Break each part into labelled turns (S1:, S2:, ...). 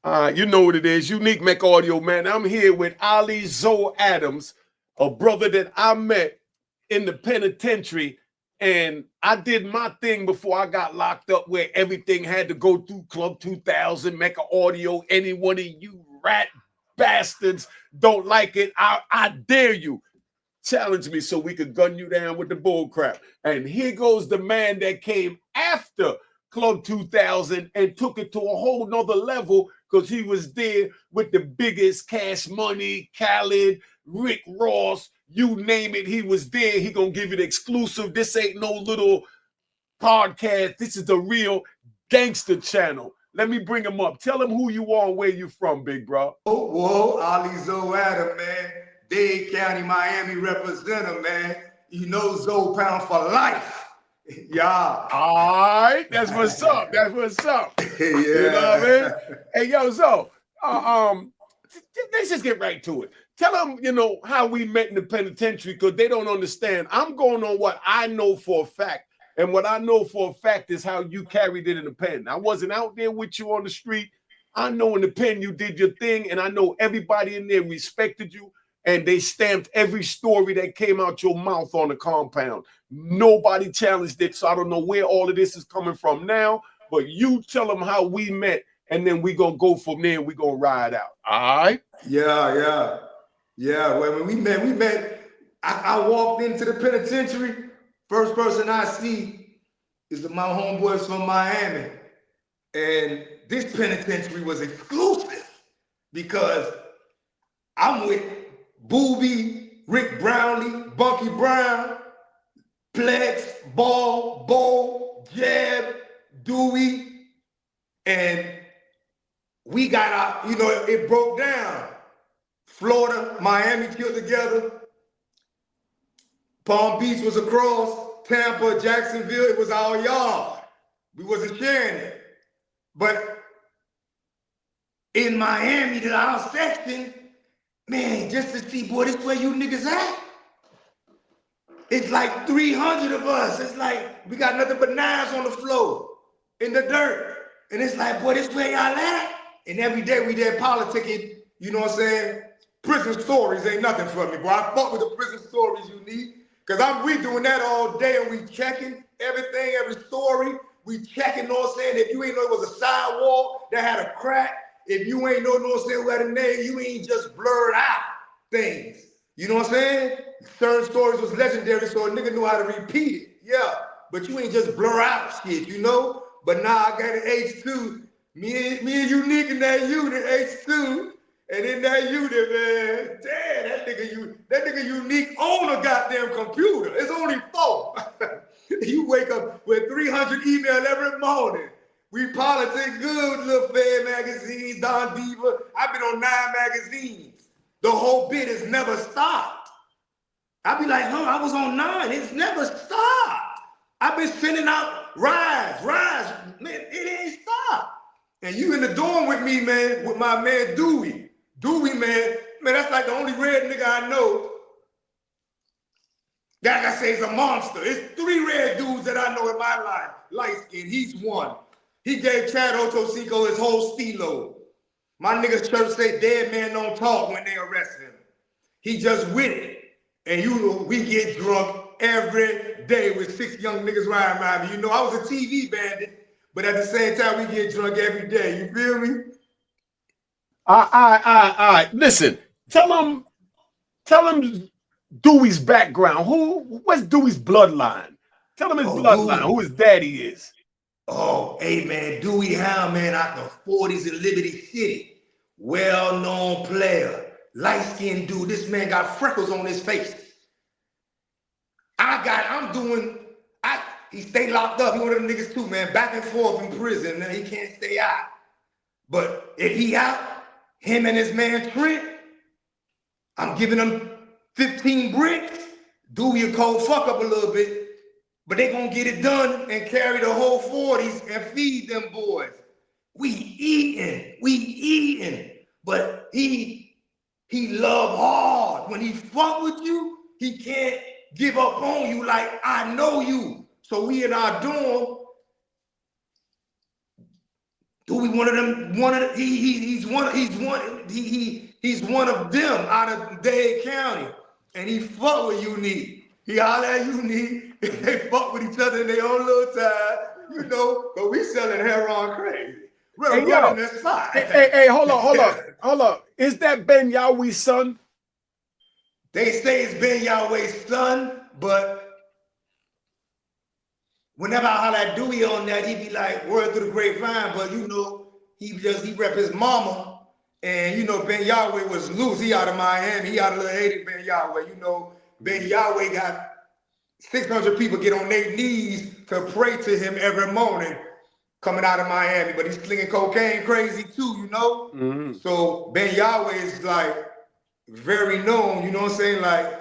S1: You know what it is. Unique Mecca Audio, man. I'm here with Ali Zoe Adams, a brother that I met in the penitentiary. And I did my thing before I got locked up, where everything had to go through Club 2000, Mecca Audio. Any one of you rat bastards don't like it, I dare you. Challenge me so we could gun you down with the bull crap. And here goes the man that came after Club 2000 and took it to a whole nother level because he was there with the biggest Cash Money, Khaled, Rick Ross, you name it, he was there. He gonna give you the exclusive. This ain't no little podcast. This is the real gangster channel. Let me bring him up. Tell him who you are and where you from, big bro.
S2: Whoa, Ali Zoe Adams, man. Dade County, Miami representative, man. You know Zoe Pound for life. Yeah.
S1: All right, that's what's up. That's what's up.
S2: Yeah.
S1: You know what I mean? Hey, yo, so let's just get right to it. Tell them, how we met in the penitentiary because they don't understand. I'm going on what I know for a fact. And what I know for a fact is how you carried it in the pen. I wasn't out there with you on the street. I know in the pen you did your thing, and I know everybody in there respected you, and they stamped every story that came out your mouth on the compound. Nobody challenged it, so I don't know where all of this is coming from now, but you tell them how we met, and then we gonna go from there and we gonna ride out. All right?
S2: Yeah. When we met, I walked into the penitentiary. First person I see is my homeboys from Miami. And this penitentiary was exclusive because I'm with Booby, Rick Brownlee, Bunky Brown, Plex, Ball, Bo, Jab, Dewey, and we got out, it broke down. Florida, Miami killed together. Palm Beach was across. Tampa, Jacksonville, it was our yard. We wasn't sharing it. But in Miami, to our section, man, just to see, boy, this where you niggas at? It's like 300 of us. It's like we got nothing but knives on the floor, in the dirt. And it's like, boy, this where y'all at? And every day we there politicking, you know what I'm saying? Prison stories ain't nothing for me, boy. I fuck with the prison stories you need. Because we doing that all day and we checking everything, every story. We checking, you know what I'm saying? If you ain't know it was a sidewalk that had a crack, if you ain't know what I'm saying, who had a name, you ain't just blurred out things. You know what I'm saying? Certain stories was legendary, so a nigga knew how to repeat it. Yeah, but you ain't just blur out shit, you know? But now I got an H2. Me and Unique in that unit, H2. And in that unit, man, damn, that nigga Unique own a goddamn computer. It's only 4. You wake up with 300 emails every morning. We politic good, Little Fed magazines, Don Diva. I've been on 9 magazines. The whole bit has never stopped. I be like, I was on 9. It's never stopped. I've been sending out rise. Man, it ain't stopped. And you in the dorm with me, man, with my man Dewey. Dewey, man, that's like the only red nigga I know that I say is a monster. It's 3 red dudes that I know in my life. Light skin, he's one. He gave Chad Ochocinco his whole stilo. My niggas church say dead man don't talk when they arrest him. He just with it. And we get drunk every day with 6 young niggas riding around me. You know, I was a TV bandit, but at the same time, we get drunk every day. You feel me?
S1: All right. Listen, tell him Dewey's background. What's Dewey's bloodline? Tell him his bloodline, who his daddy is.
S2: Oh, hey man, Dewey Hound, man, out the 40s in Liberty City. Well-known player. Light-skinned dude. This man got freckles on his face. He stay locked up. He one of them niggas too, man. Back and forth in prison. He can't stay out. But if he out, him and his man Trent, I'm giving them 15 bricks. Dewey a cold fuck up a little bit. But they gonna get it done and carry the whole 40s and feed them boys. We eating. But he love hard. When he fuck with you, he can't give up on you like I know you. So we in our dorm Dewey one of them, he's one of them out of Dade County. And he fuck with Unique. He holler at Unique. They fuck with each other in their own little time, you know, but we selling heroin crazy. We're running that spot.
S1: Hey, hold on. Is that Ben Yahwee's son?
S2: They say it's Ben Yahwee's son, but whenever I holler at Dewey on that, he be like, word through the grapevine, but you know, he rep his mama. And you know, Ben Yahweh was loose. He out of Miami. He out of Little Haiti, Ben Yahweh. You know, Ben Yahweh got 600 people get on their knees to pray to him every morning coming out of Miami. But he's slinging cocaine crazy too, you know? Mm-hmm. So Ben Yahweh is like very known, you know what I'm saying? Like,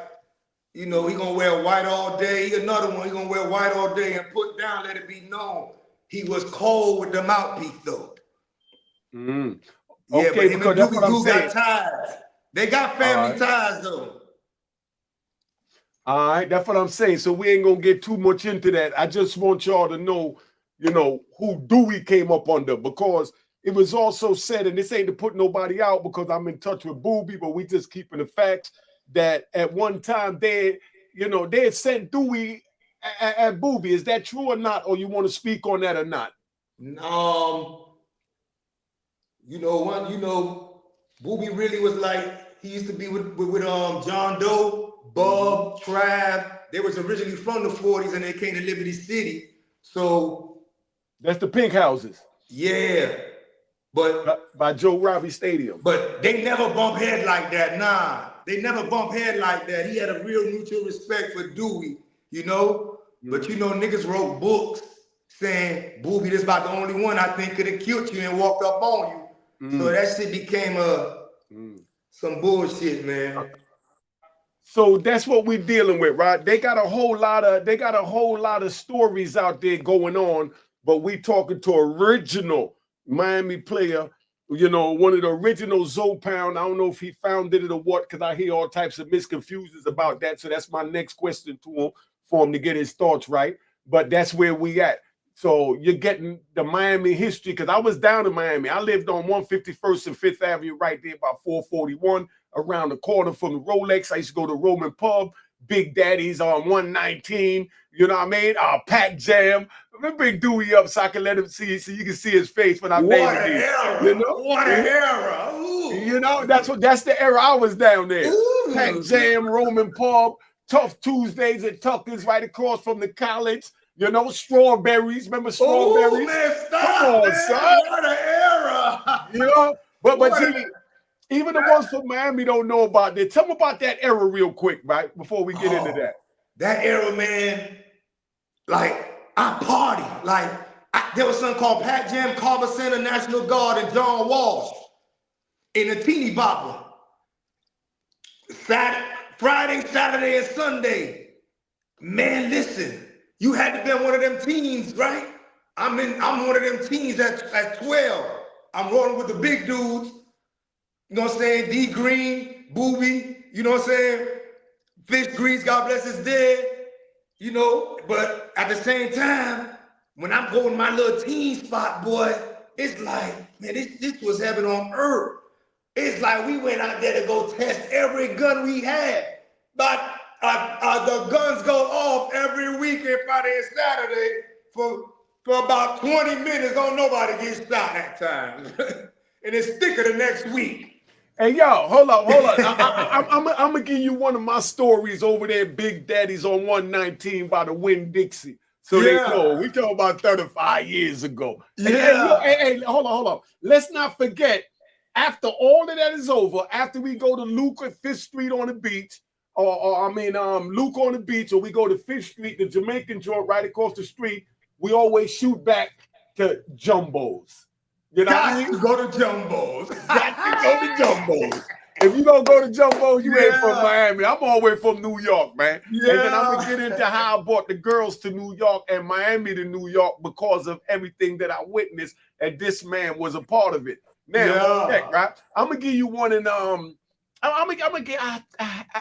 S2: you know, he gonna wear white all day. Another one, he gonna wear white all day and put down, let it be known. He was cold with the mouthpiece though. Mm-hmm. Yeah, okay, but him and Doogie got ties. They got family ties though.
S1: All right, that's what I'm saying. So we ain't gonna get too much into that. I just want y'all to know, you know, who Dewey came up under, because it was also said, and this ain't to put nobody out because I'm in touch with Booby, but we just keeping the facts that at one time they had sent Dewey at Booby. Is that true or not? Or you want to speak on that or not?
S2: You know, Booby really was like, he used to be with John Doe, Bub, Trav. They was originally from the 40s and they came to Liberty City. So
S1: that's the Pink Houses.
S2: Yeah. But
S1: by Joe Robbie Stadium.
S2: But they never bump head like that. Nah. They never bump head like that. He had a real mutual respect for Dewey, you know? Mm-hmm. But you know, niggas wrote books saying, Booby, this about the only one I think could have killed you and walked up on you. Mm. So that shit became some bullshit, man.
S1: So that's what we're dealing with, right? They got a whole lot of stories out there going on, but we talking to original Miami player, you know, one of the original Zopound. I don't know if he founded it or what, because I hear all types of misconfusions about that. So that's my next question to him, for him to get his thoughts right. But that's where we at. So you're getting the Miami history, because I was down in Miami. I lived on 151st and 5th Avenue right there by 441, around the corner from the Rolex. I used to go to Roman Pub, Big Daddy's on 119, you know what I mean? Pack Jam. Let me bring Dewey up so I can let him see, so you can see his face when I'm
S2: naming these. You know? What an era. Ooh.
S1: You know, that's the era I was down there. Ooh. Pack Jam, Roman Pub, Tough Tuesdays at Tucker's right across from the college. You know, Strawberries. Remember Strawberries?
S2: Oh, man, stop, come on, man. Son. What an era.
S1: You know, but see, even the ones from Miami don't know about this. Tell them about that era real quick, right? Before we get into that.
S2: That era, man, like, I party. Like, there was something called Pat Jam, Carver Center, National Guard, and John Walsh in a teeny bopper. Friday, Saturday, and Sunday. Man, listen. You had to be one of them teens, right? I'm one of them teens at 12. I'm rolling with the big dudes. You know what I'm saying? D Green, Booby, you know what I'm saying? Fish Grease, God bless his dead. You know, but at the same time, when I'm going to my little teen spot, boy, it's like, man, this was heaven on earth. It's like we went out there to go test every gun we had. But the guns go off every weekend, Friday and Saturday, for about 20 minutes. Don't nobody get shot that time. And it's thicker the next week.
S1: Hey, yo, hold on. I'm going to give you one of my stories over there, Big Daddy's on 119 by the Winn-Dixie. So they know. We talking about 35 years ago.
S2: Yeah.
S1: Hey, hold on. Let's not forget, after all of that is over, after we go to Luke at 5th Street on the beach, Luke on the beach, or we go to 5th Street, the Jamaican joint right across the street, we always shoot back to Jumbo's. You know what I mean?
S2: Go to Jumbo's.
S1: Got to go to Jumbo's. If you don't go to Jumbo's, you ain't from Miami. I'm all the way from New York, man. Yeah. And then I'm going to get into how I brought the girls to New York and Miami to New York because of everything that I witnessed, and this man was a part of it. Now, right? I'm going to give you one, and I'm gonna get.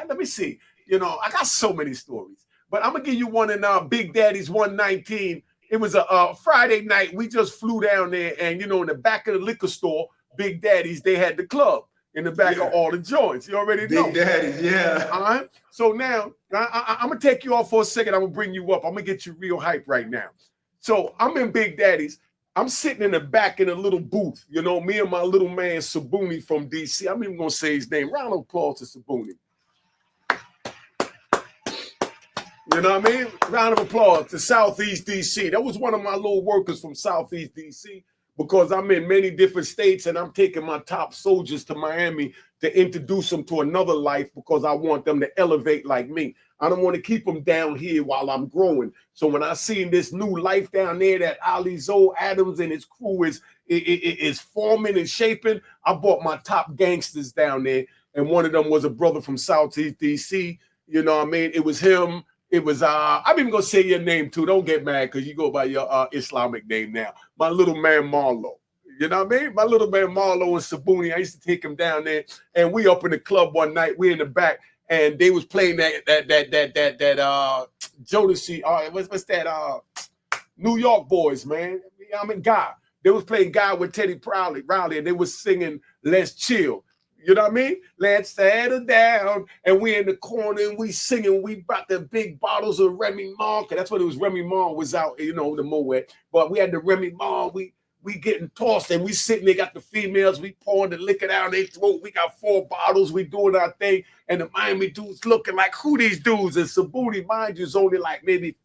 S1: Let me see. You know, I got so many stories, but I'm gonna give you one in Big Daddy's 119 It was a Friday night. We just flew down there, and you know, in the back of the liquor store, Big Daddy's, they had the club in the back of all the joints. You already know.
S2: Big Daddy's, yeah.
S1: All right. So now I'm gonna take you off for a second. I'm gonna bring you up. I'm gonna get you real hype right now. So I'm in Big Daddy's. I'm sitting in the back in a little booth. You know, me and my little man Sabuni from DC. I'm even gonna say his name. Round of applause to Sabuni. You know what I mean? Round of applause to Southeast DC. That was one of my little workers from Southeast DC, because I'm in many different states and I'm taking my top soldiers to Miami to introduce them to another life, because I want them to elevate like me. I don't want to keep them down here while I'm growing. So when I seen this new life down there that Ali Zoe Adams and his crew is forming and shaping, I brought my top gangsters down there. And one of them was a brother from Southeast DC. You know what I mean? It was him. It was, I'm even going to say your name too. Don't get mad because you go by your Islamic name now. My little man Marlo. You know what I mean? My little man Marlo and Sabuni, I used to take him down there. And we up in the club one night. We in the back. And they was playing that Jodeci, what's that, New York boys, man. I mean, God. They was playing God with Teddy Riley, and they was singing Let's Chill. You know what I mean? Let's settle down. And we in the corner and we singing. We brought the big bottles of Remy Martin, because that's what it was. Remy Martin was out, you know, the Moet. But we had the Remy Martin. We getting tossed and we sitting there, got the females, we pouring the liquor down their throat. We got 4 bottles, we doing our thing. And the Miami dudes looking like, who these dudes? And Sabuni, mind you, is only like maybe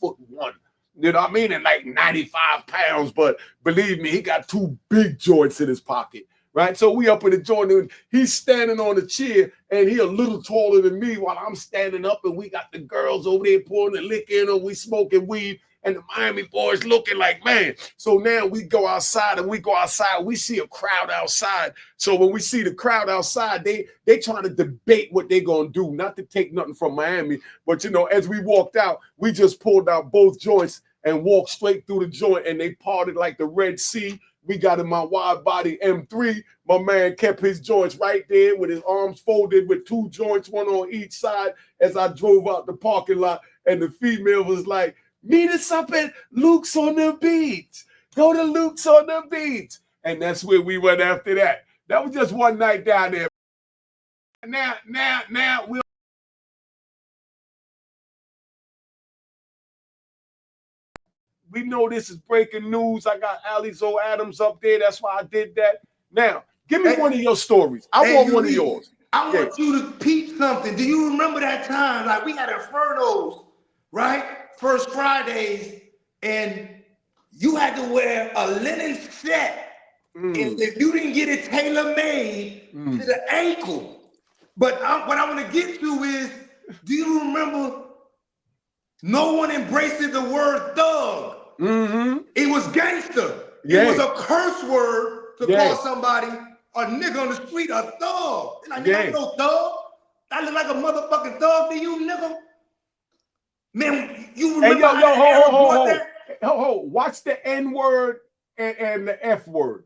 S1: 5'1". You know what I mean? And like 95 pounds. But believe me, he got 2 big joints in his pocket. Right, so we up in the joint, and he's standing on the chair, and he a little taller than me while I'm standing up, and we got the girls over there pouring the liquor in, and we smoking weed, and the Miami boys looking like, man. So now we go outside, we see a crowd outside. So when we see the crowd outside, they trying to debate what they gonna do, not to take nothing from Miami, but you know, as we walked out, we just pulled out both joints and walked straight through the joint, and they parted like the Red Sea. We got in my wide body M3. My man kept his joints right there with his arms folded with 2 joints, one on each side, as I drove out the parking lot. And the female was like, meet us up at Luke's on the beach. Go to Luke's on the beach. And that's where we went after that. That was just one night down there. Now we know this is breaking news. I got Ali Zoe Adams up there. That's why I did that. Now, give me one of your stories. I want one of yours.
S2: I want you to peep something. Do you remember that time? Like, we had Infernos, right? First Fridays, and you had to wear a linen set. And if you didn't get it tailor-made to the ankle. But what I want to get to is, do you remember no one embraced the word thug? It was gangster. It was a curse word to call somebody a nigga on the street a thug. Like, nigga, I'm no thug. I look like a motherfucking thug to you, nigga. Man, you remember
S1: watch the N word and the F word.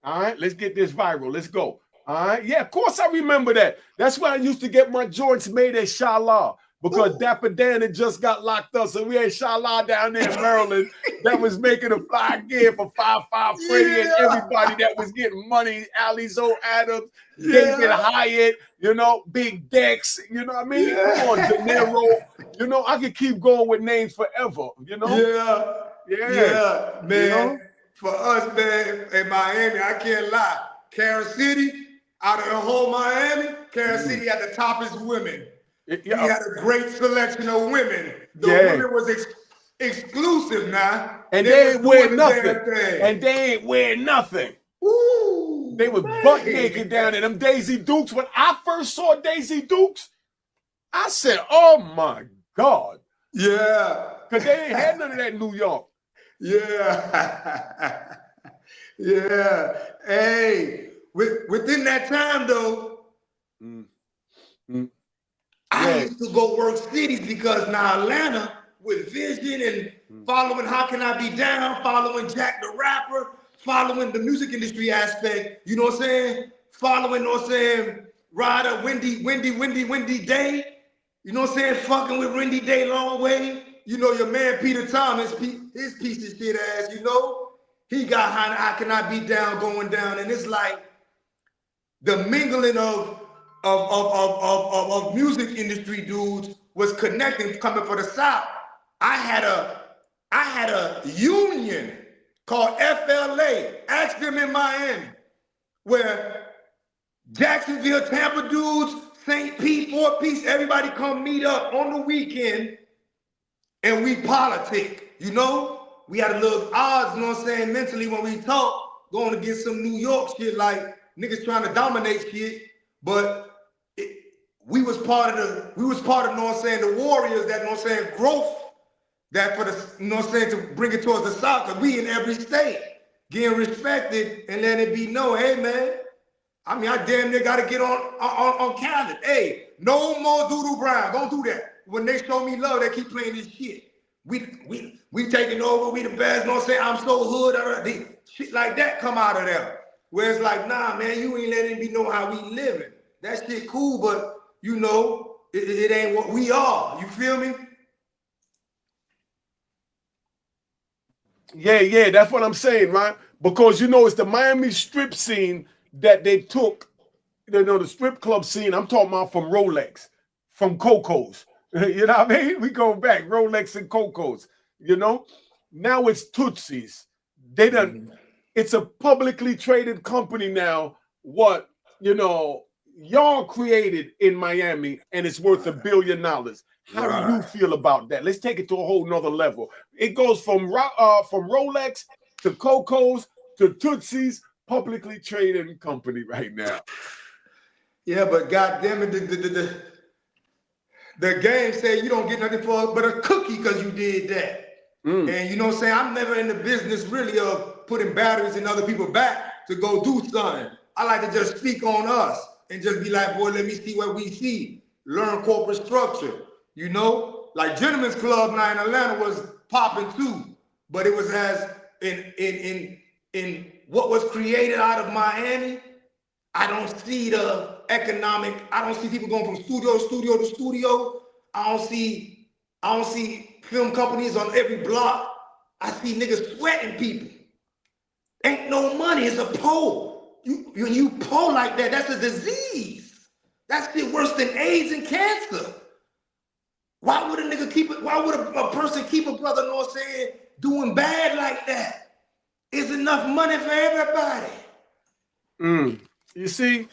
S1: All right, let's get this viral. Let's go. All right, yeah, of course I remember that. That's why I used to get my joints made at Shala. Because Dapper Dan had just got locked up. So we had Shala down there in Maryland that was making a fly gear for 5'5" Freddie and everybody that was getting money. Ali Zoe Adams, David Hyatt, you know, Big Dex, you know what I mean? Come on, De Niro. You know, I could keep going with names forever, you know?
S2: Yeah, man. You know? For us, man, in Miami, I can't lie. Kansas City, out of the whole Miami, Kansas City had the toppest women. He had a great selection of women. The women was exclusive now.
S1: And they ain't wear nothing.
S2: Ooh,
S1: they was butt naked down in them Daisy Dukes. When I first saw Daisy Dukes, I said, oh my God.
S2: Yeah.
S1: Because they ain't had none of that in New York.
S2: Yeah. Yeah. Hey, within that time though, I used to go work cities, because now Atlanta, with Vision and following How Can I Be Down, following Jack the Rapper, following the music industry aspect, you know what I'm saying? Following, you know what I'm saying, Ryder, Wendy Day, you know what I'm saying? Fucking with Wendy Day long way. you know, your man Peter Thomas, his piece of shit ass, you know, he got I Cannot Be Down going down, and it's like the mingling of music industry dudes was connecting, coming for the South. I had a union called FLA, ask them in Miami, where Jacksonville, Tampa dudes, St. Pete, Fort Peace, everybody come meet up on the weekend and we politic, you know? We had a little odds, you know what I'm saying, mentally when we talk, going against some New York shit like niggas trying to dominate shit, but we was part of, you know what I'm saying, the warriors that, you know what I'm saying, growth, that for the, you know what I'm saying, to bring it towards the South, because we in every state, getting respected and letting it be known, hey man, I mean, I damn near gotta get on calendar. Hey, no more Doodoo Brown, don't do that. When they show me love, they keep playing this shit. We taking over, we the best, you know what I'm saying, I'm so hood, shit like that come out of there. Where it's like, nah, man, you ain't letting me know how we living. That shit cool, but you know, it ain't what we are. You feel me?
S1: Yeah, that's what I'm saying, right? Because you know, it's the Miami strip scene that they took, you know, the strip club scene. I'm talking about from Rolex, from Coco's. You know what I mean? We go back, Rolex and Coco's, you know? Now it's Tootsie's. They done, it's a publicly traded company now. What, you know, y'all created in Miami, and it's worth $1 billion. How do you feel about that? Let's take it to a whole nother level. It goes from Rolex to Coco's to Tootsie's, publicly traded company right now.
S2: Yeah, but goddamn it, the game say you don't get nothing for but a cookie because you did that. And you know what I'm saying? I'm never in the business really of putting batteries in other people's back to go do something. I like to just speak on us and just be like, boy, let me see what we see. Learn corporate structure. You know, like Gentlemen's Club now in Atlanta was popping too, but it was as in what was created out of Miami. I don't see the economic. I don't see people going from studio to studio. I don't see film companies on every block. I see niggas sweating people. Ain't no money. It's a pole. You pole like that. That's a disease. That's shit worse than AIDS and cancer. Why would a nigga keep it? Why would a person keep a brother, you know what I'm saying, doing bad like that? It's enough money for everybody.
S1: You see,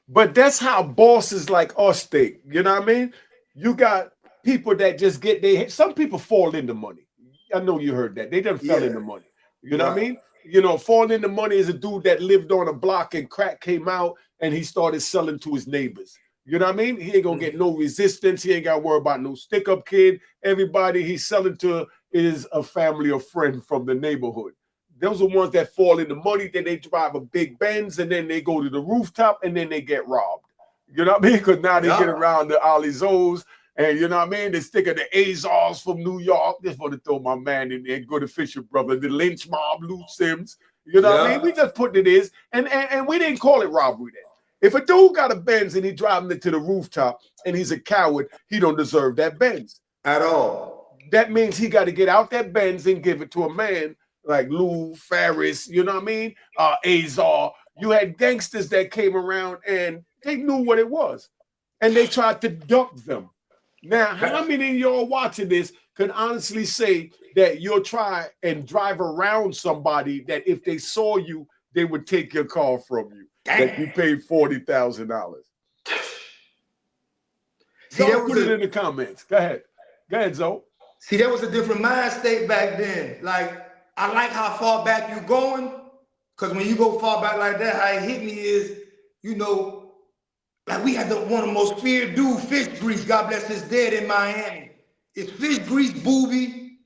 S1: but that's how bosses like us think. You know what I mean? You got people that just get some people fall into money. I know you heard that. They done fell into money. You know what I mean? You know, fall into money is a dude that lived on a block and crack came out and he started selling to his neighbors. You know what I mean? He ain't gonna get no resistance. He ain't got to worry about no stick-up kid. Everybody he's selling to is a family or friend from the neighborhood. Those are ones that fall into money. Then they drive a big Benz and then they go to the rooftop and then they get robbed. You know what I mean? Because now they get around the Ali Zoes and you know what I mean? They stick at the Azars from New York. Just want to throw my man in there, go to Fisher Brother, the Lynch Mob, Lou Sims. You know what I mean? We just put it is, and we didn't call it robbery then. If a dude got a Benz and he driving it to the rooftop and he's a coward, he don't deserve that Benz
S2: at all.
S1: That means he got to get out that Benz and give it to a man like Lou, Ferris, you know what I mean? Azar. You had gangsters that came around and they knew what it was. And they tried to duck them. Now, how many of y'all watching this can honestly say that you'll try and drive around somebody that if they saw you, they would take your car from you? That you paid $40,000. So put it in the comments. Go ahead, Zoe.
S2: See, that was a different mind state back then. Like, I like how far back you going, because when you go far back like that, how it hit me is, you know, like we had one of the most feared dudes, Fish Grease, God bless his dead, in Miami. It's Fish Grease, Booby,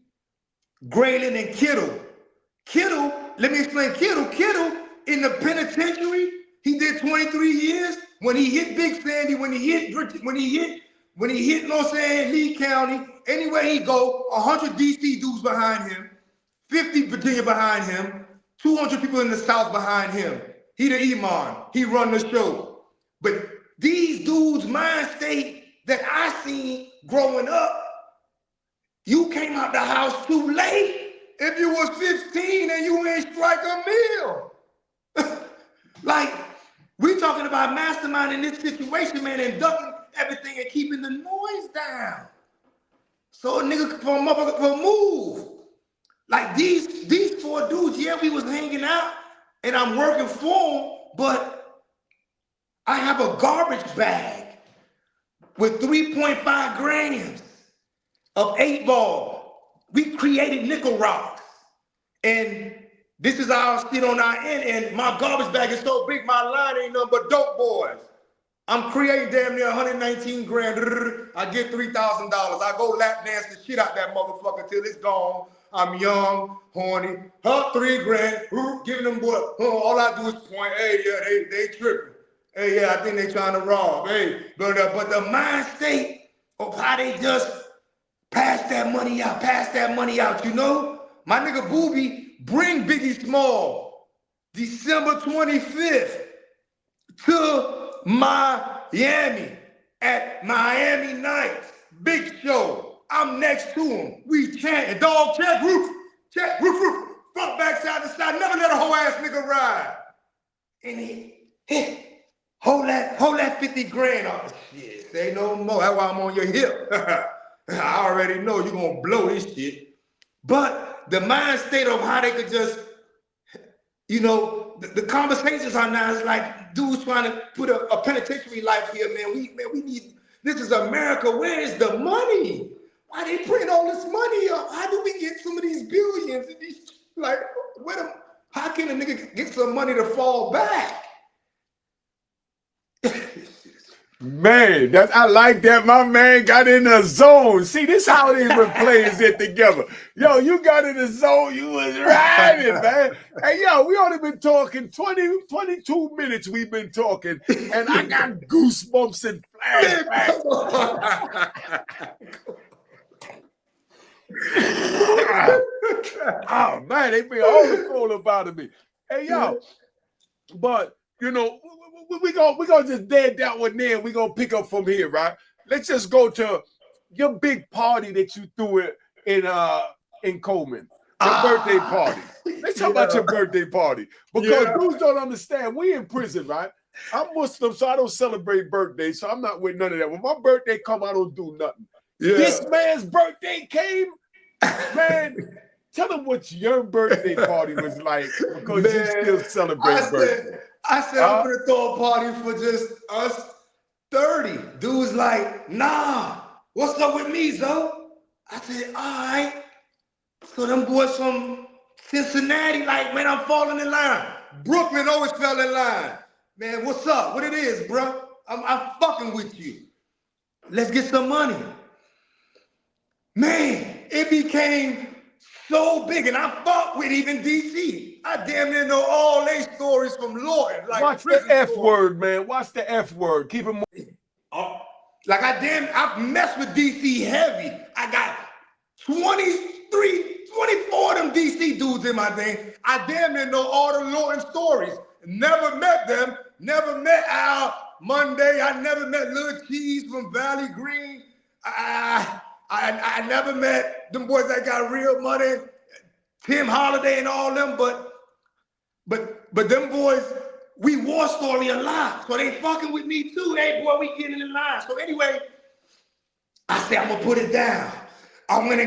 S2: Graylin, and Kittle. Kittle, let me explain Kittle. Kittle in the penitentiary, he did 23 years. When he hit Big Sandy, when he hit, you know what I'm saying, Lee County, anywhere he go, 100 DC dudes behind him, 50 Virginia behind him, 200 people in the South behind him. He the Imam, he run the show. But these dudes' mind state that I seen growing up, You came out the house too late. If you was 15 and you ain't strike a meal. Like, we talking about masterminding this situation, man, and ducking everything and keeping the noise down. So a nigga for a motherfucker for a move. Like these 4 dudes, yeah, we was hanging out and I'm working for them, but I have a garbage bag with 3.5 grams of 8-ball. We created nickel rocks. And this is our shit on our end, and my garbage bag is so big, my line ain't nothing but dope boys. I'm creating damn near 119 grand. I get $3,000. I go lap dance the shit out that motherfucker till it's gone. I'm young, horny. 3 grand. Giving them boy. All I do is point. Hey, yeah, they tripping. Hey, yeah, I think they trying to rob. Hey, but the mind state of how they just pass that money out, you know? My nigga Booby bring Biggie Small December 25th to Miami at Miami Nights. Big show. I'm next to him. We chanting. Dog, check roof. Check roof. Front, back, side to side. Never let a whole ass nigga ride. And he hold that 50 grand off. Shit, say no more. That's why I'm on your hip. I already know you're gonna blow this shit. But the mind state of how they could just, you know, the conversations are now is like dudes trying to put a penitentiary life here, man. We need, this is America. Where is the money? Why they print all this money up? How do we get some of these billions? And these, like, how can a nigga get some money to fall back?
S1: Man, I like that. My man got in the zone. See, this how they even plays it together. Yo, you got in the zone. You was riding, man. Hey, yo, we only been talking 22 minutes. We've been talking, and I got goosebumps and flashbacks. Oh man, they be all the cool about me. Hey, yo, but you know. We're gonna just dead that one there. We're gonna pick up from here, right? Let's just go to your big party that you threw it in Coleman. Your birthday party. Let's talk about your birthday party. Because dudes don't understand. We in prison, right? I'm Muslim, so I don't celebrate birthdays, so I'm not with none of that. When my birthday come, I don't do nothing. This man's birthday came, man. Tell them what your birthday party was like, because man, you still celebrate birthday.
S2: I said I'm gonna throw a party for just us 30. Dude's like, nah, what's up with me, Zoe? I said, all right. So them boys from Cincinnati, like, man, I'm falling in line. Brooklyn always fell in line. Man, what's up? What it is, bro? I'm fucking with you. Let's get some money. Man, it became so big, and I fought with even DC. I damn near know all their stories from Lawton. Like,
S1: watch the F word, man. Watch the F word. Keep it more.
S2: Like I messed with DC heavy. I got 24 of them DC dudes in my thing. I damn near know all the Lawton stories. Never met them. Never met Al Monday. I never met Lil Cheese from Valley Green. I never met them boys that got real money, Tim Holiday and all them, but them boys, we war story a lot. So they fucking with me too. Hey boy, we getting in line. So anyway, I said, I'm gonna put it down. I went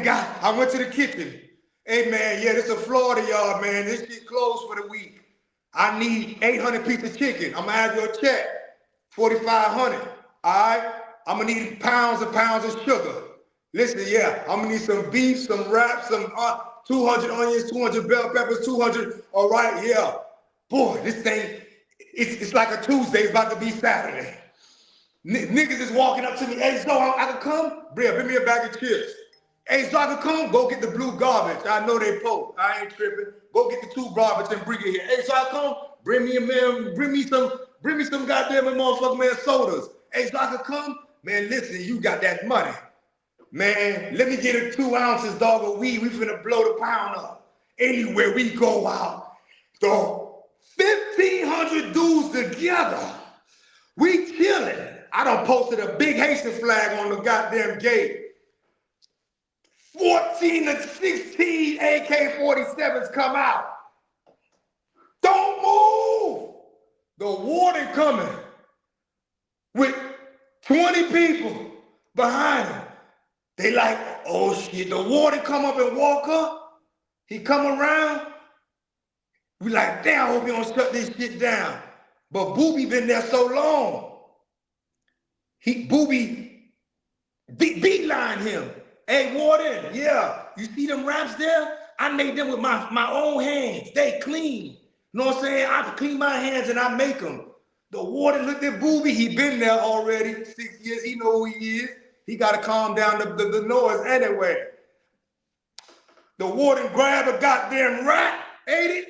S2: to the kitchen. Hey man, yeah, this is a Florida yard, man. This shit closed for the week. I need 800 pieces of chicken. I'm gonna add you a check, 4,500. All right? I'm gonna need pounds and pounds of sugar. Listen, yeah, I'm gonna need some beef, some wraps, some 200 onions, 200 bell peppers, 200. All right, yeah. Boy, this thing, it's like a Tuesday. It's about to be Saturday. Niggas is walking up to me. Hey, so I can come? Bring me a bag of chips. Hey, so I can come? Go get the blue garbage. I know they poke. I ain't tripping. Go get the 2 garbage and bring it here. Hey, so I come? Bring me some goddamn motherfucking man sodas. Hey, so I can come? Man, listen, you got that money. Man, let me get a 2 ounces, dog, of weed. We finna blow the pound up. Anywhere we go out, dog, 1,500 dudes together. We chilling. I done posted a big Haitian flag on the goddamn gate. 14 to 16 AK-47s come out. Don't move. The warden coming with 20 people behind him. They like, oh shit, the warden come up and walk up. He come around. We like, damn, I hope you don't shut this shit down. But Booby been there so long. Booby beeline him. Hey, warden, yeah, you see them wraps there? I made them with my own hands. They clean. You know what I'm saying? I clean my hands and I make them. The warden looked at Booby. He been there already 6 years. He know who he is. He got to calm down the noise anyway. The warden grabbed a goddamn rat, ate it.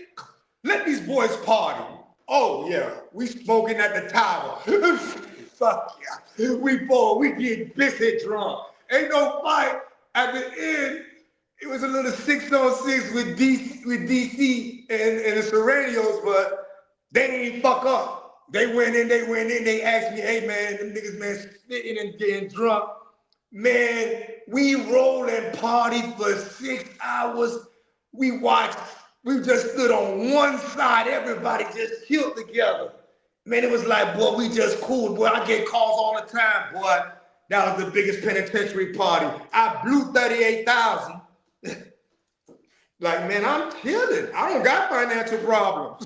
S2: Let these boys party. Oh, yeah, we smoking at the tower. Fuck yeah. We get busy drunk. Ain't no fight. At the end, it was a little 6-on-6 with DC and the Serenios, but they didn't fuck up. They went in, they asked me, hey man, them niggas, man, spitting and getting drunk. Man, we rolled and partied for 6 hours. We just stood on one side, everybody just chilled together. Man, it was like, boy, we just cool, boy. I get calls all the time, boy. That was the biggest penitentiary party. I blew 38,000. Like, man, I'm chilling. I don't got financial problems.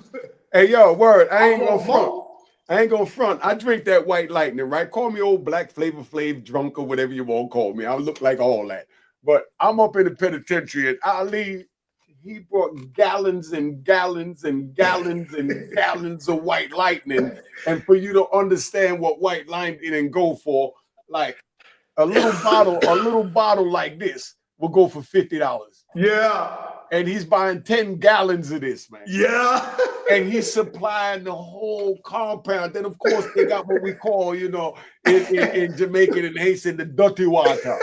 S1: Hey, yo, word, I ain't gonna front. I drink that White Lightning, right? Call me old Black Flavor Flav drunk or whatever you want to call me. I look like all that. But I'm up in the penitentiary and Ali, he brought gallons and gallons and gallons and gallons of White Lightning. And for you to understand what White Lightning go for, like a little bottle like this will go for $50.
S2: Yeah.
S1: And he's buying 10 gallons of this, man.
S2: Yeah.
S1: And he's supplying the whole compound. Then, of course, they got what we call, you know, in Jamaican and Haitian, the dirty water.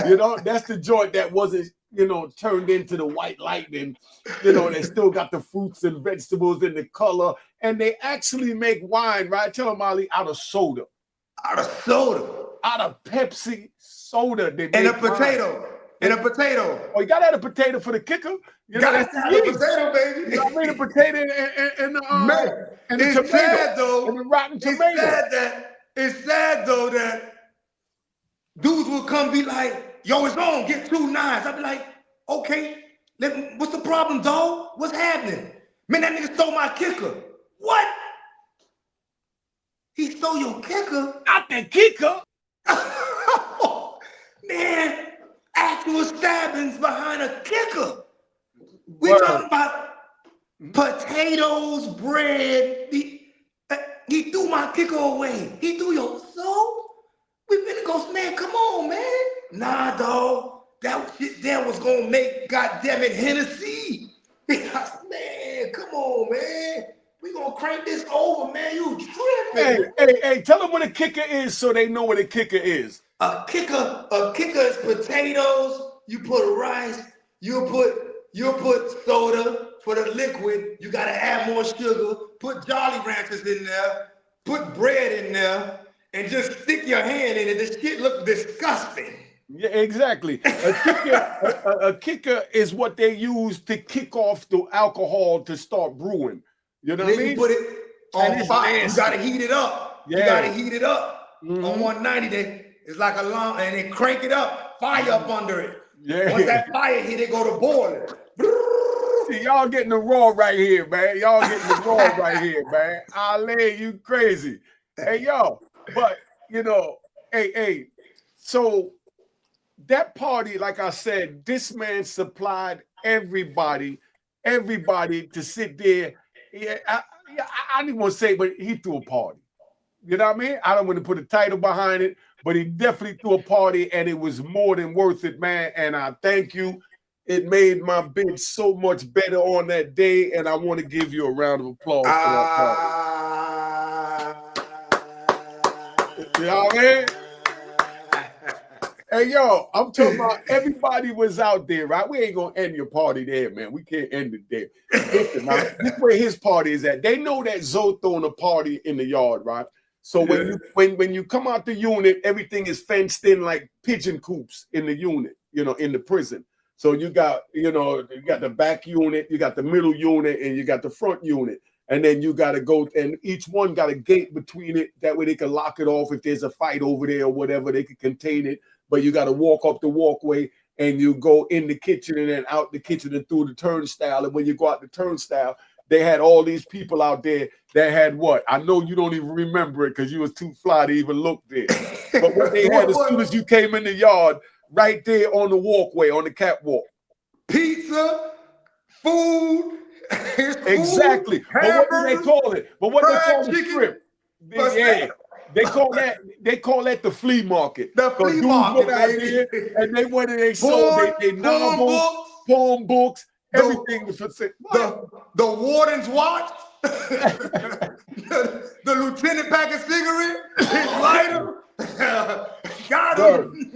S1: You know, that's the joint that wasn't, you know, turned into the White Lightning. You know, they still got the fruits and vegetables and the color. And they actually make wine, right? Tell them, Ali, out of soda.
S2: Out of soda.
S1: Out of Pepsi soda. They
S2: and
S1: make
S2: a potato.
S1: Wine.
S2: And a potato.
S1: Oh, you gotta add a potato for the kicker. You
S2: gotta add a potato, baby.
S1: You know what I mean? A potato and the
S2: it's
S1: tomato.
S2: Sad, though.
S1: And the rotten tomato.
S2: It's sad though that dudes will come be like, yo, it's on, get 2 nines. I'll be like, okay, what's the problem, dog? What's happening? Man, that nigga stole my kicker. What? He stole your kicker?
S1: Not the kicker.
S2: Man, actual stabbings behind a kicker. We talking about potatoes, bread. He threw my kicker away. He threw your soul? We finna go, man, come on, man. Nah, dog. That shit there was gonna make, goddamn it, Hennessy. Man, come on, man. We gonna crank this over, man. You tripping.
S1: Hey, tell them what a kicker is so they know what a kicker is.
S2: A kicker is potatoes. You put rice. You put soda for the liquid. You gotta add more sugar. Put Jolly Ranchers in there. Put bread in there, and just stick your hand in it. This shit look disgusting.
S1: Yeah, exactly. A kicker is what they use to kick off the alcohol to start brewing. You know what I mean?
S2: You put it on fire. You gotta heat it up.
S1: Yeah.
S2: You gotta heat it up on 190. It's like a long, and then crank it up, fire up under it.
S1: Yeah.
S2: Once that fire hit, it go to boiling.
S1: See, y'all getting the raw right here, man. Y'all getting the raw right here, man. Ali, you crazy. Hey, yo, but you know, hey, so that party, like I said, this man supplied everybody to sit there. Yeah, I didn't want to say, but he threw a party. You know what I mean? I don't want to put a title behind it, but he definitely threw a party, and it was more than worth it, man. And I thank you. It made my bid so much better on that day, and I want to give you a round of applause for that party. You know what I mean? Hey, yo, I'm talking about everybody was out there, right? We ain't going to end your party there, man. We can't end it there. Listen, man, this is where his party is at. They know that Zoe throwing a party in the yard, right? So when you come out the unit, everything is fenced in like pigeon coops in the unit. in the prison. So you got the back unit, you got the middle unit, and you got the front unit. And then you got to go, and each one got a gate between it. That way they can lock it off if there's a fight over there or whatever. They can contain it. But you got to walk up the walkway, and you go in the kitchen and then out the kitchen and through the turnstile. And when you go out the turnstile, they had all these people out there that had what? I know you don't even remember it because you was too fly to even look there. But what they had as soon as you came in the yard, right there on the walkway, on the catwalk.
S2: Pizza, food.
S1: Exactly. But what do they call it? But what they call the strip? Yeah. They call that the flea market.
S2: The flea market, baby.
S1: And they went and they sold they novels, poem books, everything for sale.
S2: The warden's watch, the lieutenant pack of cigarettes, his lighter. Got him.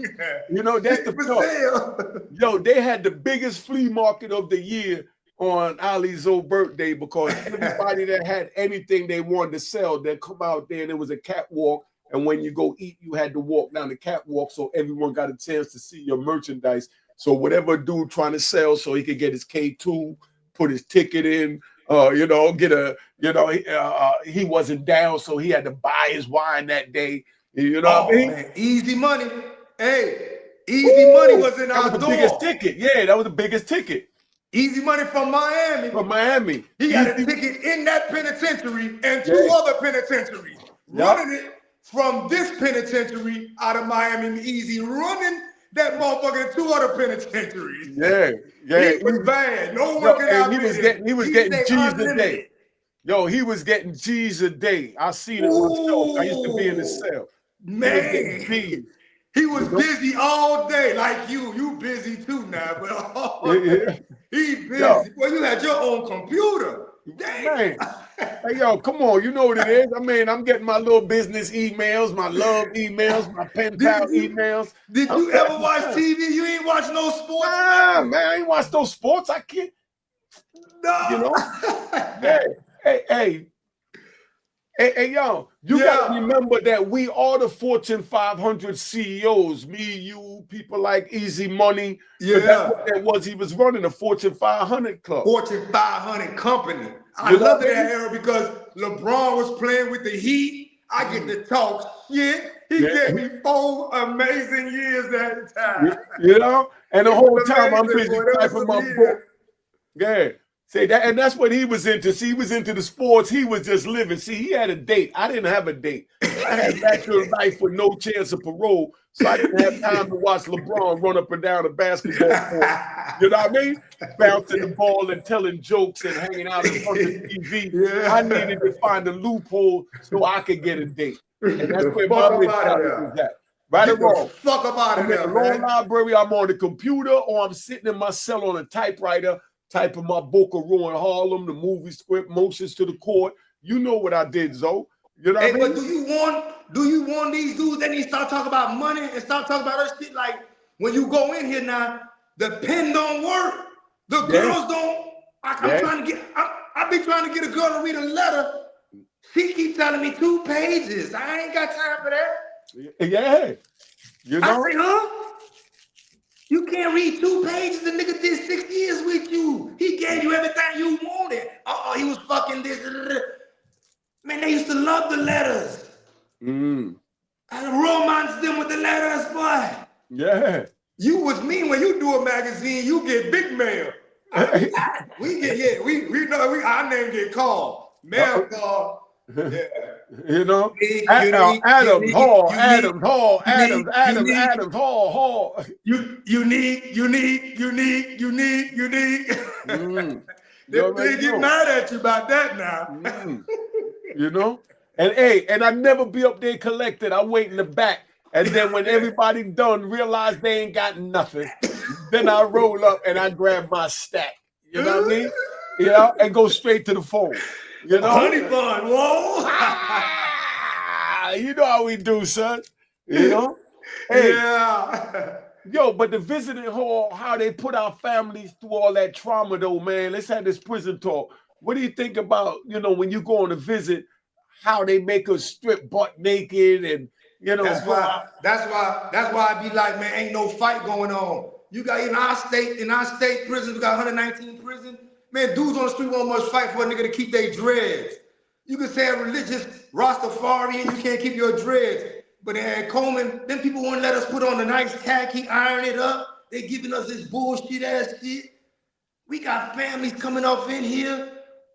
S1: That's the sale. Yo, they had the biggest flea market of the year on Ali Zoe birthday because everybody that had anything they wanted to sell, they'd come out there and there was a catwalk. And when you go eat, you had to walk down the catwalk so everyone got a chance to see your merchandise. So whatever dude trying to sell so he could get his K2, put his ticket in, get a, he wasn't down, so he had to buy his wine that day. You know what I mean?
S2: Man, easy money. Hey, easy money was in our door. That was the
S1: biggest ticket. Yeah, that was the biggest ticket.
S2: Easy money from Miami.
S1: From Miami.
S2: He got a ticket in that penitentiary and two other penitentiaries. Running it from this penitentiary out of Miami Easy, running that motherfucker in two other penitentiaries.
S1: Yeah.
S2: He was bad. No one could outbid him.
S1: He was getting G's a day. Yo, he was getting G's a day. I seen it myself. I used to be in the cell.
S2: Man. He was busy all day, like you. You busy too now, but he busy. Well, you had your own computer.
S1: Man. Hey, yo, come on. You know what it is. I mean, I'm getting my little business emails, my love emails, my pen pal emails.
S2: Did you ever watch TV? You ain't watch no sports?
S1: Nah, man, I ain't watch no sports. I can't.
S2: No.
S1: Hey, yo, you got to remember that we are the Fortune 500 CEOs. Me, you, people like Easy Money.
S2: Yeah.
S1: That's what that was. He was running the Fortune 500 club.
S2: Fortune 500 company. I love that era because LeBron was playing with the Heat. I get to talk shit. He gave me 4 amazing years that time.
S1: And the whole time I'm busy typing my book. Yeah. See that, and that's what he was into. See, he was into the sports. He was just living. See, he had a date. I didn't have a date. I had bachelor life with no chance of parole, so I didn't have time to watch LeBron run up and down the basketball court. You know what I mean? Bouncing the ball and telling jokes and hanging out in front of the TV. Yeah. I needed to find a loophole so I could get a date, and that's where my mentality was at. Right or wrong?
S2: Fuck about
S1: I'm in the law library. I'm on the computer, or I'm sitting in my cell on a typewriter. Typing my book of Ruin Harlem, the movie script, motions to the court. You know what I did, Zoe. You know what I mean?
S2: But do you want these dudes that need to start talking about money and start talking about other shit? Like when you go in here now, the pen don't work. The girls don't. I'm trying to get. I be trying to get a girl to read a letter. She keep telling me 2 pages. I ain't got time for that.
S1: Yeah. You know?
S2: I say, huh? You can't read 2 pages. The nigga did 6 years with you. He gave you everything you wanted. He was fucking this. Man, they used to love the letters. I romance them with the letters, boy.
S1: Yeah.
S2: You was mean when you do a magazine, you get big mail. We get, we know our name get called. Mail call. Yeah.
S1: You know, Adams Hall.
S2: Unique. They get mad at you about that now.
S1: You know, and I never be up there collected. I wait in the back, and then when everybody done, realize they ain't got nothing. Then I roll up and I grab my stack. You know what I mean? Yeah, and go straight to the phone. You know,
S2: honey bun, whoa.
S1: You know how we do, son. You know? Hey, yo, but the visiting hall, how they put our families through all that trauma, though, man. Let's have this prison talk. What do you think about, when you go on a visit, how they make us strip butt naked and,
S2: That's why I be like, man, ain't no fight going on. You got in our state prisons, we got 119 prison. Man, dudes on the street won't much fight for a nigga to keep their dreads. You can say a religious Rastafarian, you can't keep your dreads. But in Coleman, then people won't let us put on a nice khaki, iron it up. They giving us this bullshit ass shit. We got families coming off in here,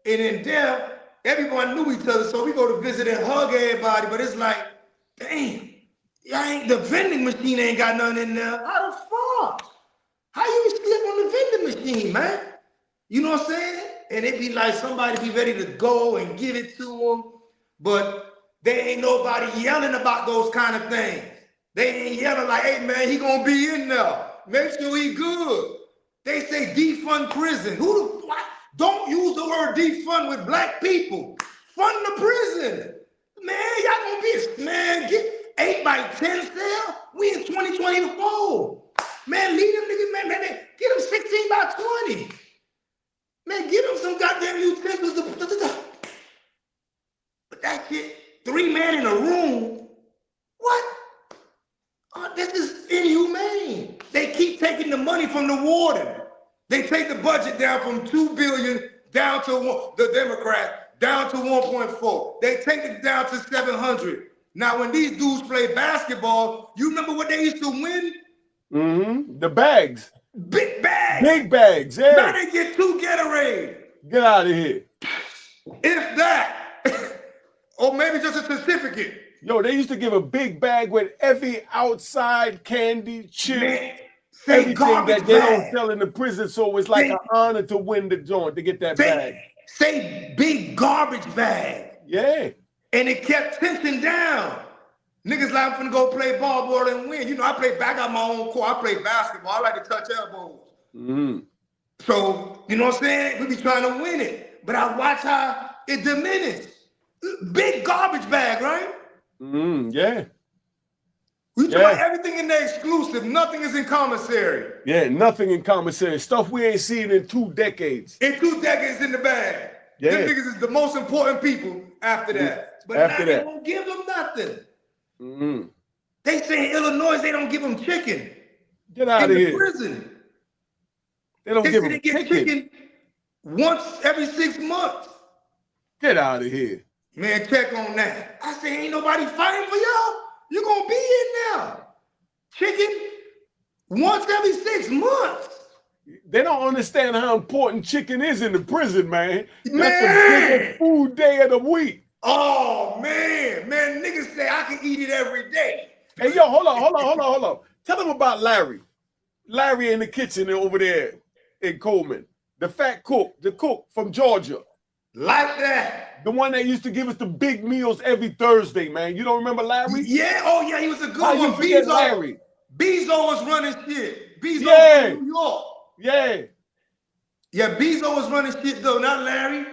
S2: and in there, everyone knew each other, so we go to visit and hug everybody, but it's like, damn, the vending machine ain't got nothing in there. How the fuck? How you slip on the vending machine, man? You know what I'm saying? And it be like somebody be ready to go and give it to them, but there ain't nobody yelling about those kind of things. They ain't yelling like, hey man, he gonna be in there. Make sure he good. They say defund prison. Who the what? Don't use the word defund with black people. Fund the prison. Man, y'all gonna be, man, get 8 by 10 cell. We in 2024. Man, leave them niggas, man, get them 16 by 20. Man, get them some goddamn utensils. But that shit, 3 men in a room. What? This is inhumane. They keep taking the money from the warden. They take the budget down from $2 billion down to the Democrat down to 1.4. They take it down to 700. Now, when these dudes play basketball, you remember what they used to win?
S1: Mm-hmm. The bags.
S2: Big bags.
S1: Big bags, yeah.
S2: Now they get 2 Gatorade.
S1: Get out of here.
S2: If that. Or maybe just a certificate.
S1: Yo, they used to give a big bag with every outside candy, chip,
S2: say
S1: everything that they
S2: bag.
S1: don't sell in the prison. So it's like an honor to win the joint, to get that bag.
S2: Say big garbage bag.
S1: Yeah.
S2: And it kept tension down. Niggas like, I'm finna go play ball, boy, and win. You know, I got my own court. I play basketball. I like to touch elbows.
S1: Mm-hmm.
S2: So, you know what I'm saying? We be trying to win it. But I watch how it diminished. Big garbage bag, right?
S1: Yeah.
S2: We talk about everything in there exclusive. Nothing is in commissary.
S1: Yeah, nothing in commissary. Stuff we ain't seen in 2 decades.
S2: In 2 decades in the bag.
S1: Yeah.
S2: Them niggas is the most important people after that. But after now they won't give them nothing.
S1: Mm-hmm.
S2: They say in Illinois they don't give them chicken.
S1: Get out of here.
S2: Prison.
S1: They don't give them
S2: chicken once every 6 months.
S1: Get out of here.
S2: Man, check on that. I say, ain't nobody fighting for y'all. You're going to be in there. Chicken once every 6 months.
S1: They don't understand how important chicken is in the prison, man.
S2: Man.
S1: That's the biggest food day of the week.
S2: Oh, man. Man, niggas say I can eat it every day.
S1: Hey, yo, hold on. Tell them about Larry. Larry in the kitchen over there in Coleman. The fat cook, the cook from Georgia.
S2: Like that.
S1: The one that used to give us the big meals every Thursday, man. You don't remember Larry?
S2: Yeah, oh yeah, he was a good
S1: How
S2: one.
S1: you forget Larry?
S2: Bezo was running shit. Bezo from New York.
S1: Yeah.
S2: Yeah, Bezo was running shit though, not Larry.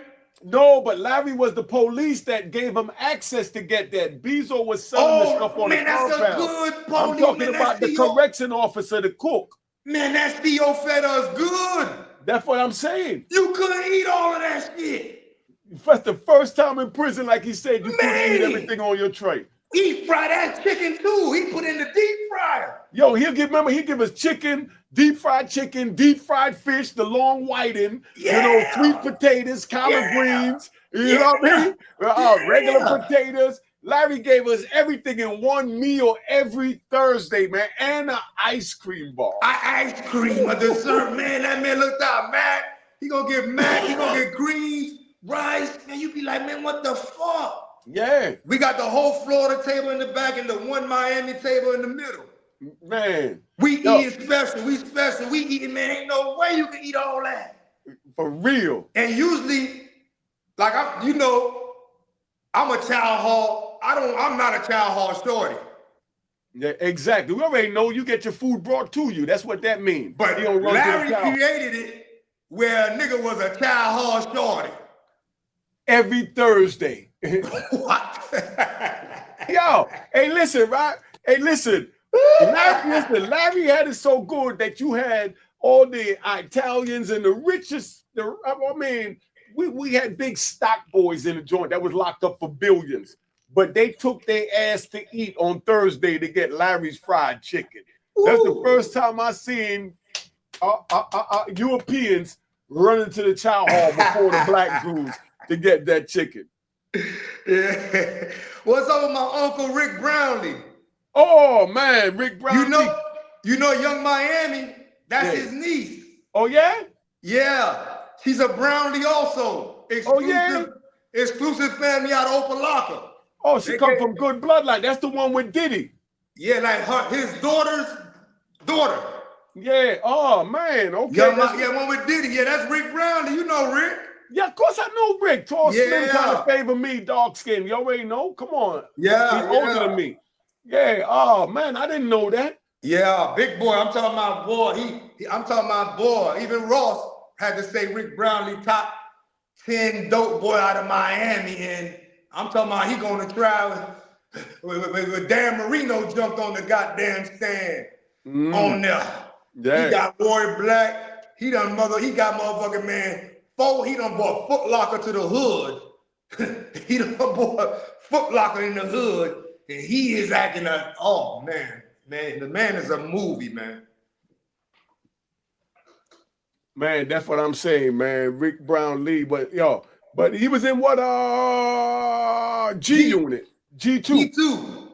S1: No, but Larry was the police that gave him access to get that. Bezo was selling the stuff on the compound.
S2: That's a good police.
S1: I'm talking about the correction officer, the cook.
S2: Man, that Theo fed us good.
S1: That's what I'm saying.
S2: You couldn't eat all of that shit.
S1: That's the first time in prison, like he said, you couldn't eat everything on your tray.
S2: He fried that chicken too. He put in the deep fryer.
S1: Yo, he'll give us chicken, deep fried fish, the long whiting, sweet potatoes, collard greens, you know what I mean? Regular potatoes. Larry gave us everything in one meal every Thursday, man, and an ice cream bar.
S2: Ice cream, a dessert, man. That man looked out mad. He gonna get mad. He gonna get greens, rice. Man, you be like, man, what the fuck?
S1: Yeah.
S2: We got the whole Florida table in the back and the one Miami table in the middle.
S1: Man.
S2: We eating special. We special. We eating, man. Ain't no way you can eat all that.
S1: For real.
S2: And usually, like, I'm a child hall. I'm not a child hall shorty.
S1: Yeah, exactly. We already know you get your food brought to you. That's what that means.
S2: But Larry created it where a nigga was a child hall shorty.
S1: Every Thursday.
S2: What?
S1: Yo, hey, listen, right? Hey, listen. Larry had it so good that you had all the Italians and the richest. We had big stock boys in the joint that was locked up for billions. But they took their ass to eat on Thursday to get Larry's fried chicken. That's the first time I seen Europeans running to the chow hall before the black dudes to get that chicken.
S2: Yeah. What's up with my uncle Rick Brownlee?
S1: Oh man, Rick Brownlee.
S2: You know Young Miami? That's his niece.
S1: Oh yeah?
S2: Yeah. She's a Brownlee also. Exclusive family out of Opalaka.
S1: Oh, she come from good bloodline. That's the one with Diddy.
S2: Yeah, like his daughter's daughter.
S1: Yeah. Oh man. Okay.
S2: Yeah, one with Diddy. Yeah, that's Rick Brownlee. You know Rick.
S1: Yeah, of course I know Rick. Tall, slim, kind of favor me, dark skin. You already know. Come on.
S2: Yeah,
S1: he's older than me. Yeah. Oh man, I didn't know that.
S2: Yeah, big boy. I'm talking about boy. I'm talking about boy. Even Ross had to say Rick Brownlee top 10 dope boy out of Miami, and I'm talking about he going to try with Dan Marino jumped on the goddamn stand on there. Yeah. He got Roy Black. He got motherfucking man. He done bought Foot Locker to the hood. He done bought Foot Locker in the hood, and he is acting like, oh man, the man is a movie, man.
S1: Man, that's what I'm saying, man. Rick Brownlee, but he was in what G Unit, G2.
S2: G2.